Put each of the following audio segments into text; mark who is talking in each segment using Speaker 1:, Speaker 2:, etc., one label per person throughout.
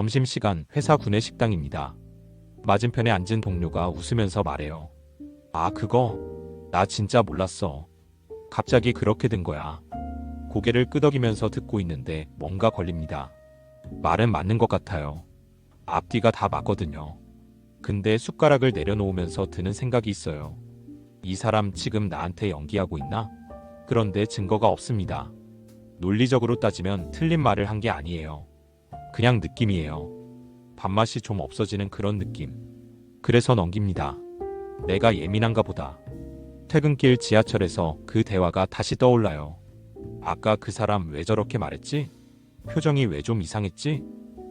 Speaker 1: 점심시간 회사 구내 식당입니다. 맞은편에 앉은 동료가 웃으면서 말해요. 아, 그거? 나 진짜 몰랐어. 갑자기 그렇게 된 거야. 고개를 끄덕이면서 듣고 있는데 뭔가 걸립니다. 말은 맞는 것 같아요. 앞뒤가 다 맞거든요. 근데 숟가락을 내려놓으면서 드는 생각이 있어요. 이 사람 지금 나한테 연기하고 있나? 그런데 증거가 없습니다. 논리적으로 따지면 틀린 말을 한 게 아니에요. 그냥 느낌이에요. 밥맛이 좀 없어지는 그런 느낌. 그래서 넘깁니다. 내가 예민한가 보다. 퇴근길 지하철에서 그 대화가 다시 떠올라요. 아까 그 사람 왜 저렇게 말했지? 표정이 왜 좀 이상했지?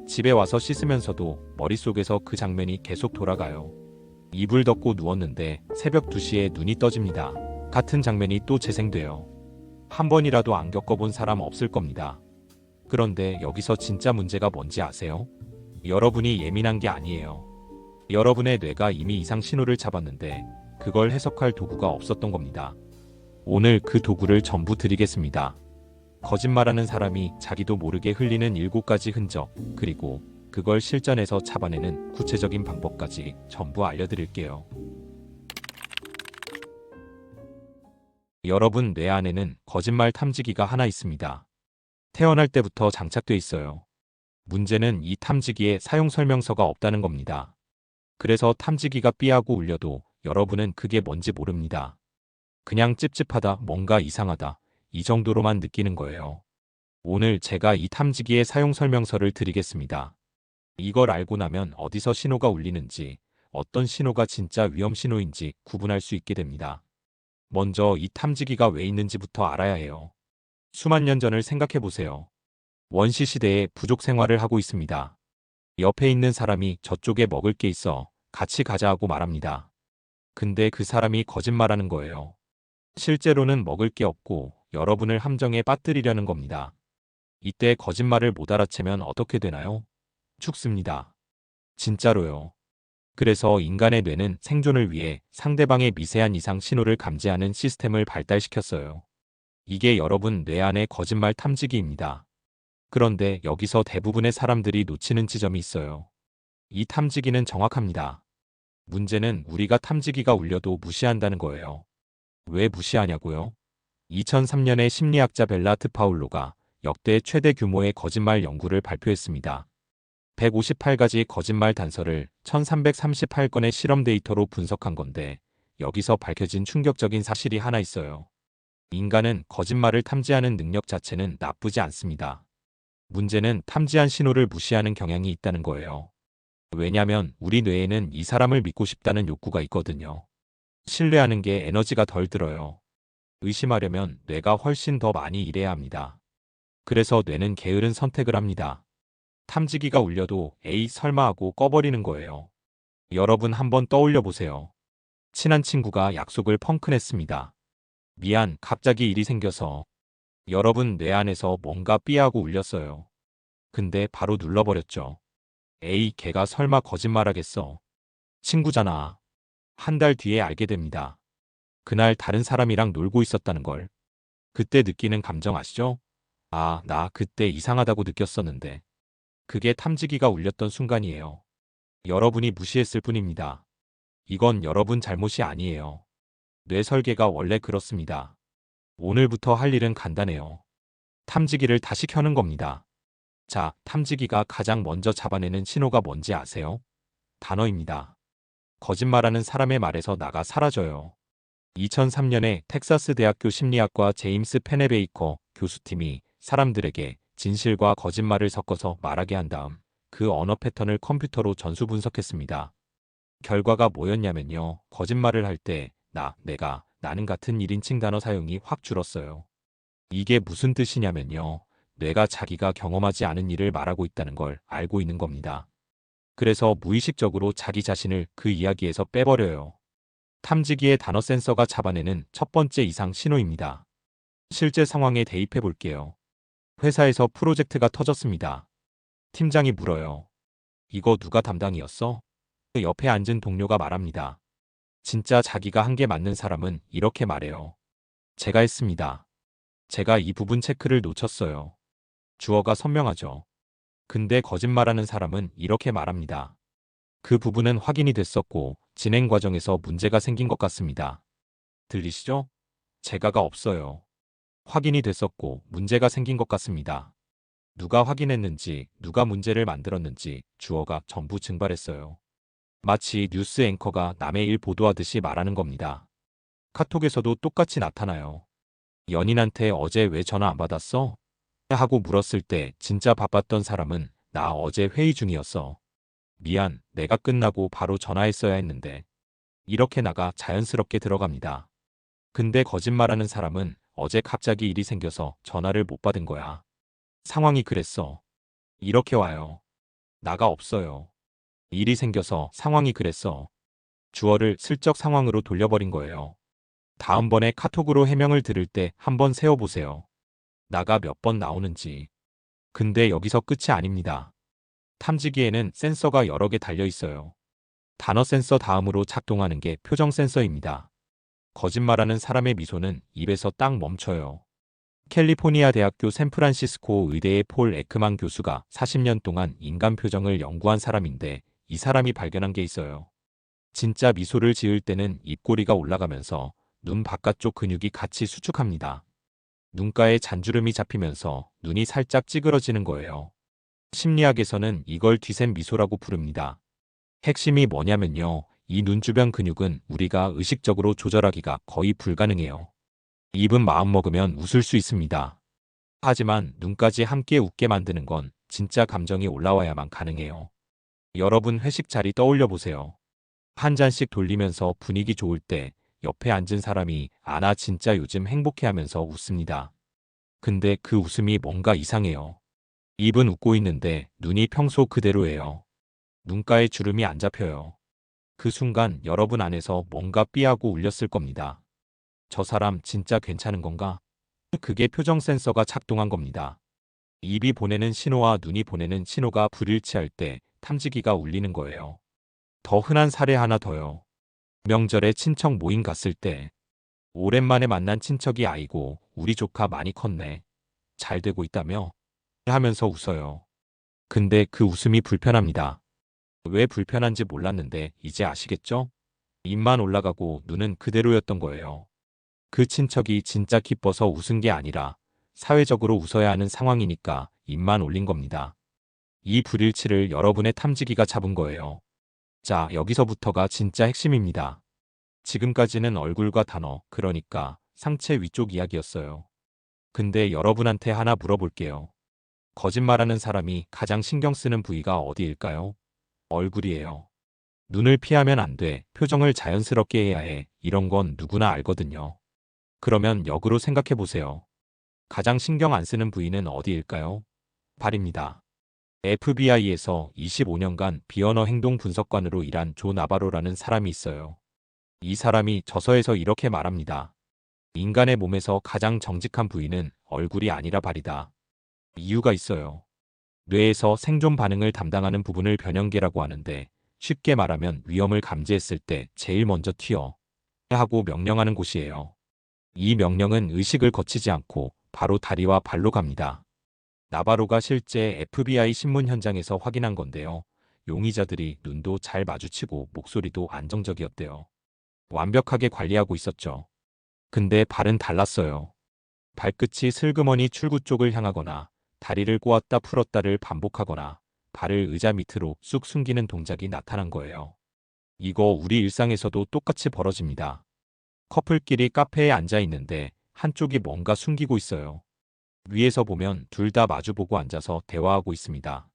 Speaker 1: 집에 와서 씻으면서도 머릿속에서 그 장면이 계속 돌아가요. 이불 덮고 누웠는데 새벽 2시에 눈이 떠집니다. 같은 장면이 또 재생돼요. 한 번이라도 안 겪어본 사람 없을 겁니다. 그런데 여기서 진짜 문제가 뭔지 아세요? 여러분이 예민한 게 아니에요. 여러분의 뇌가 이미 이상 신호를 잡았는데 그걸 해석할 도구가 없었던 겁니다. 오늘 그 도구를 전부 드리겠습니다. 거짓말하는 사람이 자기도 모르게 흘리는 7가지 흔적, 그리고 그걸 실전에서 잡아내는 구체적인 방법까지 전부 알려드릴게요. 여러분 뇌 안에는 거짓말 탐지기가 하나 있습니다. 태어날 때부터 장착돼 있어요. 문제는 이 탐지기에 사용 설명서가 없다는 겁니다. 그래서 탐지기가 삐하고 울려도 여러분은 그게 뭔지 모릅니다. 그냥 찝찝하다, 뭔가 이상하다, 이 정도로만 느끼는 거예요. 오늘 제가 이 탐지기의 사용 설명서를 드리겠습니다. 이걸 알고 나면 어디서 신호가 울리는지, 어떤 신호가 진짜 위험 신호인지 구분할 수 있게 됩니다. 먼저 이 탐지기가 왜 있는지부터 알아야 해요. 수만 년 전을 생각해 보세요. 원시 시대에 부족 생활을 하고 있습니다. 옆에 있는 사람이 저쪽에 먹을 게 있어 같이 가자 하고 말합니다. 근데 그 사람이 거짓말하는 거예요. 실제로는 먹을 게 없고 여러분을 함정에 빠뜨리려는 겁니다. 이때 거짓말을 못 알아채면 어떻게 되나요? 죽습니다. 진짜로요. 그래서 인간의 뇌는 생존을 위해 상대방의 미세한 이상 신호를 감지하는 시스템을 발달시켰어요. 이게 여러분 뇌 안의 거짓말 탐지기입니다. 그런데 여기서 대부분의 사람들이 놓치는 지점이 있어요. 이 탐지기는 정확합니다. 문제는 우리가 탐지기가 울려도 무시한다는 거예요. 왜 무시하냐고요? 2003년에 심리학자 벨라트 파울로가 역대 최대 규모의 거짓말 연구를 발표했습니다. 158가지 거짓말 단서를 1338건의 실험 데이터로 분석한 건데 여기서 밝혀진 충격적인 사실이 하나 있어요. 인간은 거짓말을 탐지하는 능력 자체는 나쁘지 않습니다. 문제는 탐지한 신호를 무시하는 경향이 있다는 거예요. 왜냐면 우리 뇌에는 이 사람을 믿고 싶다는 욕구가 있거든요. 신뢰하는 게 에너지가 덜 들어요. 의심하려면 뇌가 훨씬 더 많이 일해야 합니다. 그래서 뇌는 게으른 선택을 합니다. 탐지기가 울려도 에이 설마 하고 꺼버리는 거예요. 여러분 한번 떠올려 보세요. 친한 친구가 약속을 펑크냈습니다. 미안, 갑자기 일이 생겨서. 여러분 뇌 안에서 뭔가 삐하고 울렸어요. 근데 바로 눌러버렸죠. 에이, 걔가 설마 거짓말하겠어. 친구잖아. 한 달 뒤에 알게 됩니다. 그날 다른 사람이랑 놀고 있었다는 걸. 그때 느끼는 감정 아시죠? 아, 나 그때 이상하다고 느꼈었는데. 그게 탐지기가 울렸던 순간이에요. 여러분이 무시했을 뿐입니다. 이건 여러분 잘못이 아니에요. 뇌 설계가 원래 그렇습니다. 오늘부터 할 일은 간단해요. 탐지기를 다시 켜는 겁니다. 자, 탐지기가 가장 먼저 잡아내는 신호가 뭔지 아세요? 단어입니다. 거짓말하는 사람의 말에서 나가 사라져요. 2003년에 텍사스 대학교 심리학과 제임스 페네베이커 교수팀이 사람들에게 진실과 거짓말을 섞어서 말하게 한 다음 그 언어 패턴을 컴퓨터로 전수 분석했습니다. 결과가 뭐였냐면요. 거짓말을 할 때 나, 내가, 나는 같은 1인칭 단어 사용이 확 줄었어요. 이게 무슨 뜻이냐면요. 뇌가 자기가 경험하지 않은 일을 말하고 있다는 걸 알고 있는 겁니다. 그래서 무의식적으로 자기 자신을 그 이야기에서 빼버려요. 탐지기의 단어 센서가 잡아내는 첫 번째 이상 신호입니다. 실제 상황에 대입해 볼게요. 회사에서 프로젝트가 터졌습니다. 팀장이 물어요. 이거 누가 담당이었어? 그 옆에 앉은 동료가 말합니다. 진짜 자기가 한 게 맞는 사람은 이렇게 말해요. 제가 했습니다. 제가 이 부분 체크를 놓쳤어요. 주어가 선명하죠. 근데 거짓말하는 사람은 이렇게 말합니다. 그 부분은 확인이 됐었고 진행 과정에서 문제가 생긴 것 같습니다. 들리시죠? 제가가 없어요. 확인이 됐었고 문제가 생긴 것 같습니다. 누가 확인했는지, 누가 문제를 만들었는지 주어가 전부 증발했어요. 마치 뉴스 앵커가 남의 일 보도하듯이 말하는 겁니다. 카톡에서도 똑같이 나타나요. 연인한테 어제 왜 전화 안 받았어? 하고 물었을 때 진짜 바빴던 사람은 나 어제 회의 중이었어. 미안, 내가 끝나고 바로 전화했어야 했는데. 이렇게 나가 자연스럽게 들어갑니다. 근데 거짓말하는 사람은 어제 갑자기 일이 생겨서 전화를 못 받은 거야. 상황이 그랬어. 이렇게 와요. 나가 없어요. 일이 생겨서 상황이 그랬어. 주어를 슬쩍 상황으로 돌려버린 거예요. 다음번에 카톡으로 해명을 들을 때 한번 세어보세요. 나가 몇 번 나오는지. 근데 여기서 끝이 아닙니다. 탐지기에는 센서가 여러 개 달려 있어요. 단어 센서 다음으로 작동하는 게 표정 센서입니다. 거짓말하는 사람의 미소는 입에서 딱 멈춰요. 캘리포니아 대학교 샌프란시스코 의대의 폴 에크만 교수가 40년 동안 인간 표정을 연구한 사람인데 이 사람이 발견한 게 있어요. 진짜 미소를 지을 때는 입꼬리가 올라가면서 눈 바깥쪽 근육이 같이 수축합니다. 눈가에 잔주름이 잡히면서 눈이 살짝 찌그러지는 거예요. 심리학에서는 이걸 뒤샘 미소라고 부릅니다. 핵심이 뭐냐면요. 이 눈 주변 근육은 우리가 의식적으로 조절하기가 거의 불가능해요. 입은 마음먹으면 웃을 수 있습니다. 하지만 눈까지 함께 웃게 만드는 건 진짜 감정이 올라와야만 가능해요. 여러분 회식 자리 떠올려 보세요. 한 잔씩 돌리면서 분위기 좋을 때 옆에 앉은 사람이 아, 나 진짜 요즘 행복해 하면서 웃습니다. 근데 그 웃음이 뭔가 이상해요. 입은 웃고 있는데 눈이 평소 그대로예요. 눈가에 주름이 안 잡혀요. 그 순간 여러분 안에서 뭔가 삐하고 울렸을 겁니다. 저 사람 진짜 괜찮은 건가? 그게 표정 센서가 작동한 겁니다. 입이 보내는 신호와 눈이 보내는 신호가 불일치할 때 탐지기가 울리는 거예요. 더 흔한 사례 하나 더요. 명절에 친척 모임 갔을 때 오랜만에 만난 친척이 아이고 우리 조카 많이 컸네. 잘 되고 있다며? 하면서 웃어요. 근데 그 웃음이 불편합니다. 왜 불편한지 몰랐는데 이제 아시겠죠? 입만 올라가고 눈은 그대로였던 거예요. 그 친척이 진짜 기뻐서 웃은 게 아니라 사회적으로 웃어야 하는 상황이니까 입만 올린 겁니다. 이 불일치를 여러분의 탐지기가 잡은 거예요. 자, 여기서부터가 진짜 핵심입니다. 지금까지는 얼굴과 단어, 그러니까 상체 위쪽 이야기였어요. 근데 여러분한테 하나 물어볼게요. 거짓말하는 사람이 가장 신경 쓰는 부위가 어디일까요? 얼굴이에요. 눈을 피하면 안 돼. 표정을 자연스럽게 해야 해. 이런 건 누구나 알거든요. 그러면 역으로 생각해 보세요. 가장 신경 안 쓰는 부위는 어디일까요? 발입니다. FBI에서 25년간 비언어 행동 분석관으로 일한 조 나바로라는 사람이 있어요. 이 사람이 저서에서 이렇게 말합니다. 인간의 몸에서 가장 정직한 부위는 얼굴이 아니라 발이다. 이유가 있어요. 뇌에서 생존 반응을 담당하는 부분을 변형계라고 하는데 쉽게 말하면 위험을 감지했을 때 제일 먼저 튀어 하고 명령하는 곳이에요. 이 명령은 의식을 거치지 않고 바로 다리와 발로 갑니다. 나바로가 실제 FBI 신문 현장에서 확인한 건데요. 용의자들이 눈도 잘 마주치고 목소리도 안정적이었대요. 완벽하게 관리하고 있었죠. 근데 발은 달랐어요. 발끝이 슬그머니 출구 쪽을 향하거나 다리를 꼬았다 풀었다를 반복하거나 발을 의자 밑으로 쑥 숨기는 동작이 나타난 거예요. 이거 우리 일상에서도 똑같이 벌어집니다. 커플끼리 카페에 앉아 있는데 한쪽이 뭔가 숨기고 있어요. 위에서 보면 둘 다 마주보고 앉아서 대화하고 있습니다.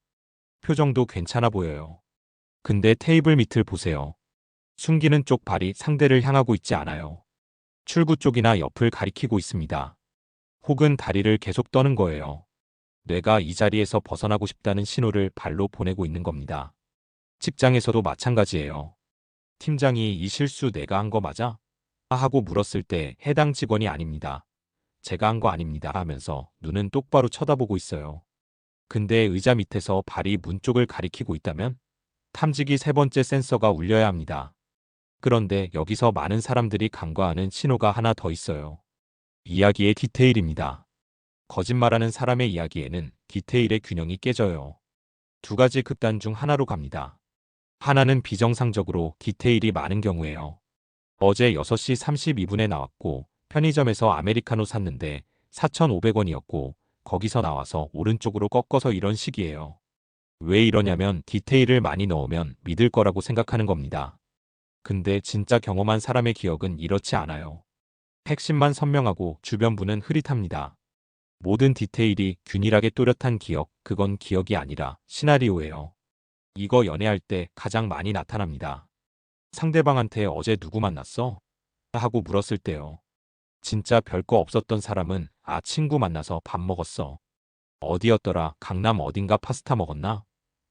Speaker 1: 표정도 괜찮아 보여요. 근데 테이블 밑을 보세요. 숨기는 쪽 발이 상대를 향하고 있지 않아요. 출구 쪽이나 옆을 가리키고 있습니다. 혹은 다리를 계속 떠는 거예요. 뇌가 이 자리에서 벗어나고 싶다는 신호를 발로 보내고 있는 겁니다. 직장에서도 마찬가지예요. 팀장이 이 실수 내가 한 거 맞아? 하고 물었을 때 해당 직원이 아닙니다. 제가 한 거 아닙니다 하면서 눈은 똑바로 쳐다보고 있어요. 근데 의자 밑에서 발이 문 쪽을 가리키고 있다면? 탐지기 세 번째 센서가 울려야 합니다. 그런데 여기서 많은 사람들이 간과하는 신호가 하나 더 있어요. 이야기의 디테일입니다. 거짓말하는 사람의 이야기에는 디테일의 균형이 깨져요. 두 가지 극단 중 하나로 갑니다. 하나는 비정상적으로 디테일이 많은 경우예요. 어제 6시 32분에 나왔고 편의점에서 아메리카노 샀는데 4,500원이었고 거기서 나와서 오른쪽으로 꺾어서 이런 식이에요. 왜 이러냐면 디테일을 많이 넣으면 믿을 거라고 생각하는 겁니다. 근데 진짜 경험한 사람의 기억은 이렇지 않아요. 핵심만 선명하고 주변부는 흐릿합니다. 모든 디테일이 균일하게 또렷한 기억, 그건 기억이 아니라 시나리오예요. 이거 연애할 때 가장 많이 나타납니다. 상대방한테 어제 누구 만났어? 하고 물었을 때요. 진짜 별거 없었던 사람은 친구 만나서 밥 먹었어. 어디였더라? 강남 어딘가 파스타 먹었나?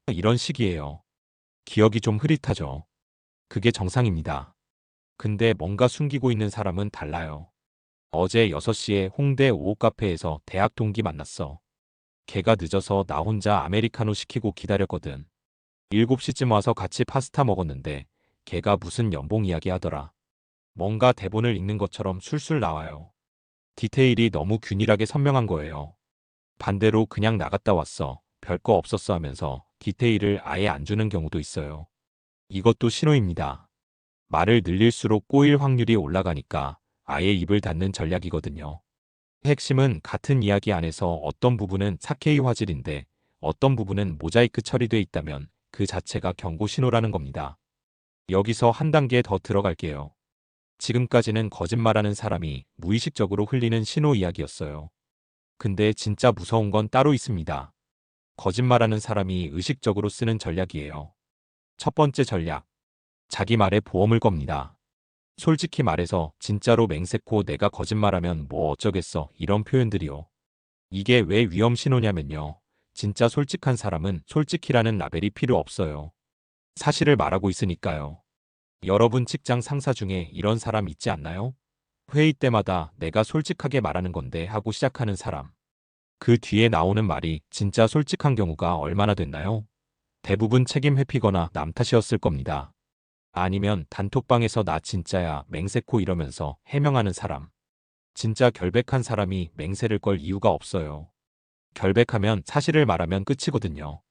Speaker 1: 이런 식이에요. 기억이 좀 흐릿하죠. 그게 정상입니다. 근데 뭔가 숨기고 있는 사람은 달라요. 어제 6시에 홍대 5호 카페에서 대학 동기 만났어. 걔가 늦어서 나 혼자 아메리카노 시키고 기다렸거든. 7시쯤 와서 같이 파스타 먹었는데 걔가 무슨 연봉 이야기 하더라. 뭔가 대본을 읽는 것처럼 술술 나와요. 디테일이 너무 균일하게 선명한 거예요. 반대로 그냥 나갔다 왔어. 별거 없었어 하면서 디테일을 아예 안 주는 경우도 있어요. 이것도 신호입니다. 말을 늘릴수록 꼬일 확률이 올라가니까 아예 입을 닫는 전략이거든요. 핵심은 같은 이야기 안에서 어떤 부분은 4K 화질인데 어떤 부분은 모자이크 처리돼 있다면 그 자체가 경고 신호라는 겁니다. 여기서 한 단계 더 들어갈게요. 지금까지는 거짓말하는 사람이 무의식적으로 흘리는 신호 이야기였어요. 근데 진짜 무서운 건 따로 있습니다. 거짓말하는 사람이 의식적으로 쓰는 전략이에요. 첫 번째 전략. 자기 말에 보험을 겁니다. 솔직히 말해서 진짜로 맹세코 내가 거짓말하면 뭐 어쩌겠어 이런 표현들이요. 이게 왜 위험 신호냐면요. 진짜 솔직한 사람은 솔직히라는 라벨이 필요 없어요. 사실을 말하고 있으니까요. 여러분 직장 상사 중에 이런 사람 있지 않나요? 회의 때마다 내가 솔직하게 말하는 건데 하고 시작하는 사람. 그 뒤에 나오는 말이 진짜 솔직한 경우가 얼마나 됐나요? 대부분 책임 회피거나 남 탓이었을 겁니다. 아니면 단톡방에서 나 진짜야 맹세코 이러면서 해명하는 사람. 진짜 결백한 사람이 맹세를 걸 이유가 없어요. 결백하면 사실을 말하면 끝이거든요.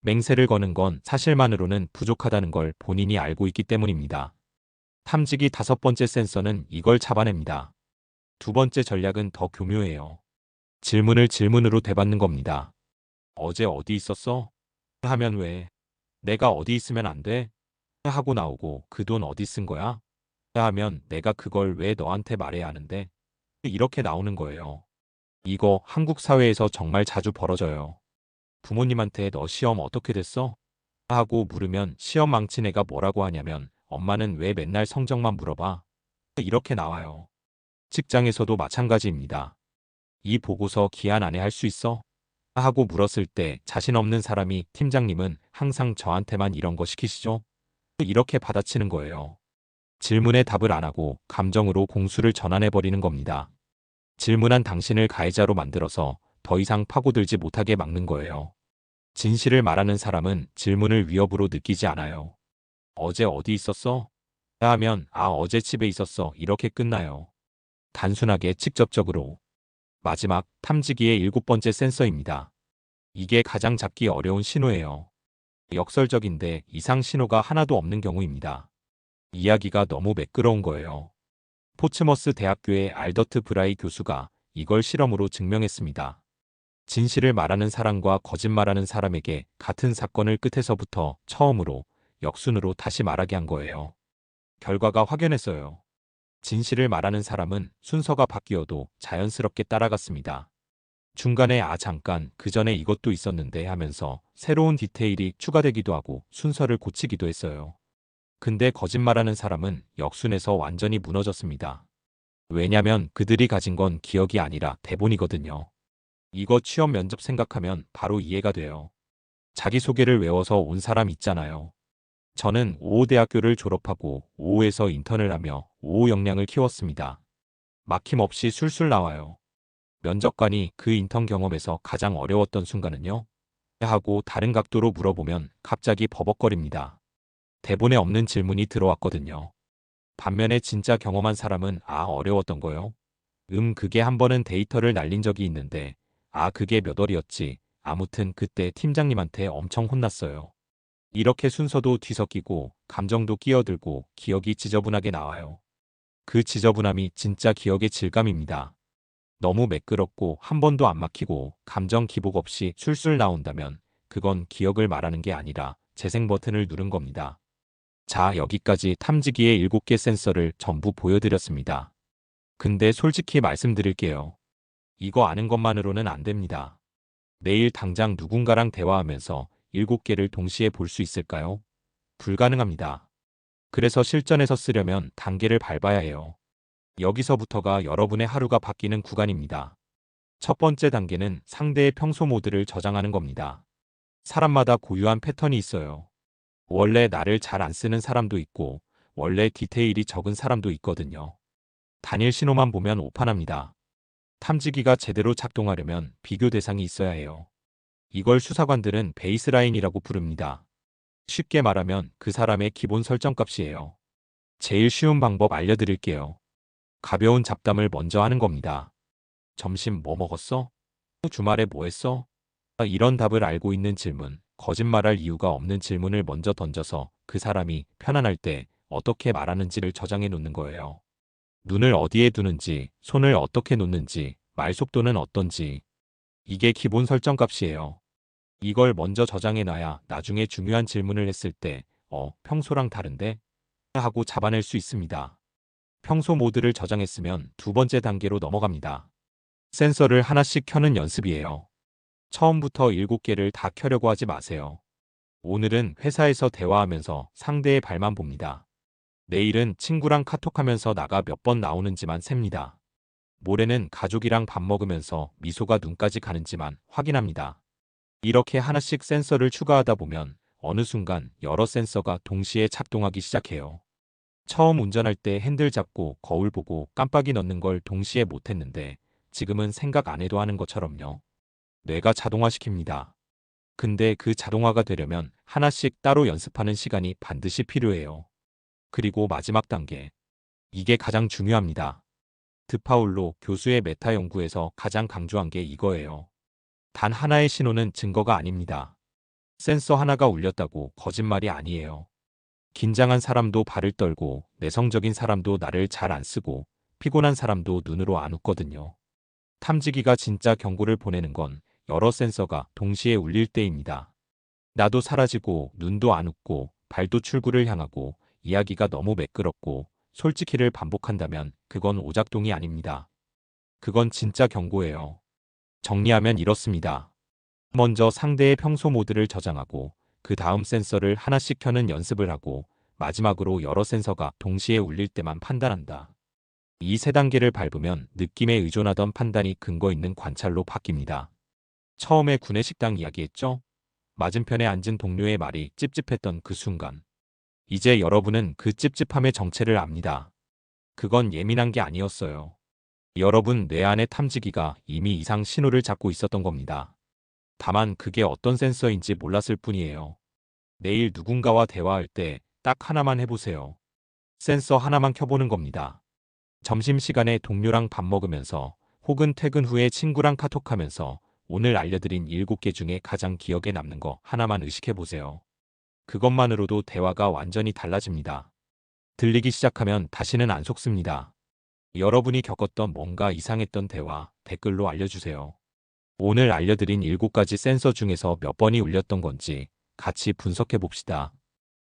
Speaker 1: 맹세를 거는 건 사실만으로는 부족하다는 걸 본인이 알고 있기 때문입니다. 탐지기 5번째 센서는 이걸 잡아냅니다. 두 번째 전략은 더 교묘해요. 질문을 질문으로 되받는 겁니다. 어제 어디 있었어? 하면 왜? 내가 어디 있으면 안 돼? 하고 나오고 그 돈 어디 쓴 거야? 하면 내가 그걸 왜 너한테 말해야 하는데? 이렇게 나오는 거예요. 이거 한국 사회에서 정말 자주 벌어져요. 부모님한테 너 시험 어떻게 됐어? 하고 물으면 시험 망친 애가 뭐라고 하냐면 엄마는 왜 맨날 성적만 물어봐? 이렇게 나와요. 직장에서도 마찬가지입니다. 이 보고서 기한 안에 할 수 있어? 하고 물었을 때 자신 없는 사람이 팀장님은 항상 저한테만 이런 거 시키시죠? 이렇게 받아치는 거예요. 질문에 답을 안 하고 감정으로 공수를 전환해버리는 겁니다. 질문한 당신을 가해자로 만들어서 더 이상 파고들지 못하게 막는 거예요. 진실을 말하는 사람은 질문을 위협으로 느끼지 않아요. 어제 어디 있었어? 하면 어제 집에 있었어 이렇게 끝나요. 단순하게 직접적으로. 마지막 탐지기의 7번째 센서입니다. 이게 가장 잡기 어려운 신호예요. 역설적인데 이상 신호가 하나도 없는 경우입니다. 이야기가 너무 매끄러운 거예요. 포츠머스 대학교의 알더트 브라이 교수가 이걸 실험으로 증명했습니다. 진실을 말하는 사람과 거짓말하는 사람에게 같은 사건을 끝에서부터 처음으로 역순으로 다시 말하게 한 거예요. 결과가 확연했어요. 진실을 말하는 사람은 순서가 바뀌어도 자연스럽게 따라갔습니다. 중간에 잠깐 그 전에 이것도 있었는데 하면서 새로운 디테일이 추가되기도 하고 순서를 고치기도 했어요. 근데 거짓말하는 사람은 역순에서 완전히 무너졌습니다. 왜냐면 그들이 가진 건 기억이 아니라 대본이거든요. 이거 취업 면접 생각하면 바로 이해가 돼요. 자기소개를 외워서 온 사람 있잖아요. 저는 5호 대학교를 졸업하고 5호에서 인턴을 하며 5호 역량을 키웠습니다. 막힘없이 술술 나와요. 면접관이 그 인턴 경험에서 가장 어려웠던 순간은요? 하고 다른 각도로 물어보면 갑자기 버벅거립니다. 대본에 없는 질문이 들어왔거든요. 반면에 진짜 경험한 사람은 어려웠던 거요? 그게 한 번은 데이터를 날린 적이 있는데 그게 몇 월이었지 아무튼 그때 팀장님한테 엄청 혼났어요. 이렇게 순서도 뒤섞이고 감정도 끼어들고 기억이 지저분하게 나와요. 그 지저분함이 진짜 기억의 질감입니다. 너무 매끄럽고 한 번도 안 막히고 감정 기복 없이 술술 나온다면 그건 기억을 말하는 게 아니라 재생 버튼을 누른 겁니다. 자, 여기까지 탐지기의 7개 센서를 전부 보여드렸습니다. 근데 솔직히 말씀드릴게요. 이거 아는 것만으로는 안 됩니다. 내일 당장 누군가랑 대화하면서 7개를 동시에 볼 수 있을까요? 불가능합니다. 그래서 실전에서 쓰려면 단계를 밟아야 해요. 여기서부터가 여러분의 하루가 바뀌는 구간입니다. 첫 번째 단계는 상대의 평소 모드를 저장하는 겁니다. 사람마다 고유한 패턴이 있어요. 원래 나를 잘 안 쓰는 사람도 있고, 원래 디테일이 적은 사람도 있거든요. 단일 신호만 보면 오판합니다. 탐지기가 제대로 작동하려면 비교 대상이 있어야 해요. 이걸 수사관들은 베이스라인이라고 부릅니다. 쉽게 말하면 그 사람의 기본 설정값이에요. 제일 쉬운 방법 알려드릴게요. 가벼운 잡담을 먼저 하는 겁니다. 점심 뭐 먹었어? 주말에 뭐 했어? 이런 답을 알고 있는 질문, 거짓말할 이유가 없는 질문을 먼저 던져서 그 사람이 편안할 때 어떻게 말하는지를 저장해 놓는 거예요. 눈을 어디에 두는지, 손을 어떻게 놓는지, 말 속도는 어떤지. 이게 기본 설정 값이에요. 이걸 먼저 저장해 놔야 나중에 중요한 질문을 했을 때, 평소랑 다른데? 하고 잡아낼 수 있습니다. 평소 모드를 저장했으면 두 번째 단계로 넘어갑니다. 센서를 하나씩 켜는 연습이에요. 처음부터 7개를 다 켜려고 하지 마세요. 오늘은 회사에서 대화하면서 상대의 발만 봅니다. 내일은 친구랑 카톡하면서 나가 몇 번 나오는지만 셉니다. 모레는 가족이랑 밥 먹으면서 미소가 눈까지 가는지만 확인합니다. 이렇게 하나씩 센서를 추가하다 보면 어느 순간 여러 센서가 동시에 작동하기 시작해요. 처음 운전할 때 핸들 잡고 거울 보고 깜빡이 넣는 걸 동시에 못했는데 지금은 생각 안 해도 하는 것처럼요. 뇌가 자동화시킵니다. 근데 그 자동화가 되려면 하나씩 따로 연습하는 시간이 반드시 필요해요. 그리고 마지막 단계. 이게 가장 중요합니다. 드파울로 교수의 메타 연구에서 가장 강조한 게 이거예요. 단 하나의 신호는 증거가 아닙니다. 센서 하나가 울렸다고 거짓말이 아니에요. 긴장한 사람도 발을 떨고 내성적인 사람도 나를 잘 안 쓰고 피곤한 사람도 눈으로 안 웃거든요. 탐지기가 진짜 경고를 보내는 건 여러 센서가 동시에 울릴 때입니다. 나도 사라지고 눈도 안 웃고 발도 출구를 향하고 이야기가 너무 매끄럽고 솔직히를 반복한다면 그건 오작동이 아닙니다. 그건 진짜 경고예요. 정리하면 이렇습니다. 먼저 상대의 평소 모드를 저장하고 그 다음 센서를 하나씩 켜는 연습을 하고 마지막으로 여러 센서가 동시에 울릴 때만 판단한다. 이 세 단계를 밟으면 느낌에 의존하던 판단이 근거 있는 관찰로 바뀝니다. 처음에 구내식당 이야기했죠? 맞은편에 앉은 동료의 말이 찝찝했던 그 순간. 이제 여러분은 그 찝찝함의 정체를 압니다. 그건 예민한 게 아니었어요. 여러분 뇌 안의 탐지기가 이미 이상 신호를 잡고 있었던 겁니다. 다만 그게 어떤 센서인지 몰랐을 뿐이에요. 내일 누군가와 대화할 때 딱 하나만 해보세요. 센서 하나만 켜보는 겁니다. 점심시간에 동료랑 밥 먹으면서 혹은 퇴근 후에 친구랑 카톡하면서 오늘 알려드린 7개 중에 가장 기억에 남는 거 하나만 의식해보세요. 그것만으로도 대화가 완전히 달라집니다. 들리기 시작하면 다시는 안 속습니다. 여러분이 겪었던 뭔가 이상했던 대화 댓글로 알려주세요. 오늘 알려드린 7가지 센서 중에서 몇 번이 울렸던 건지 같이 분석해 봅시다.